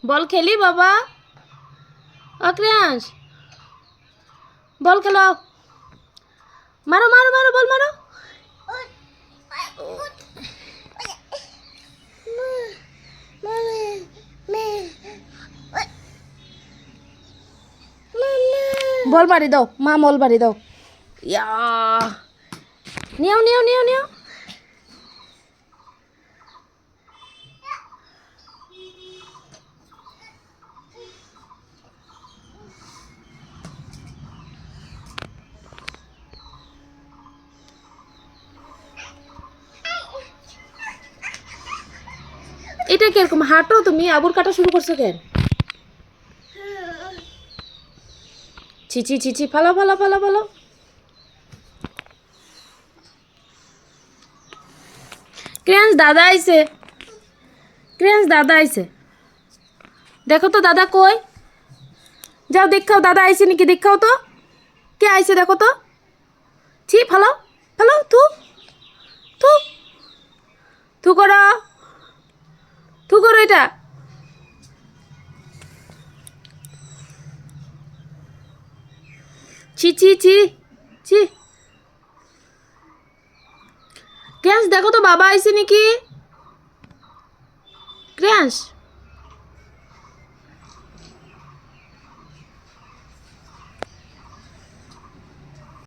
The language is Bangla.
বল খেলি বাবা। অক্রিয়াংশ বল খেলো। মারো মারো মারো বল মারো। বল বাড়ি দাও, মা বল বাড়ি দাও। ইয়া নিও নিও নিও নিও। এটা কিরকম হাঁটো তুমি? আবুর কাটা শুরু করছো কেন? চিচি চিচি ফালো ফালো ফালো ফালো। ক্রিয়াংশ দাদা আইছে, ক্রিয়াংশ দাদা আইছে। দেখো তো দাদা কই, যাও দেখাও দাদা আইছে নাকি, দেখাও তো কে আইছে দেখো তো। ছি ফালো ফালো তু তু তু করো, তু করো এটা। ছি ছি ছি ছি। ক্রিয়াংশ দেখো তো বাবা আইছে নাকি। ক্রিয়াংশ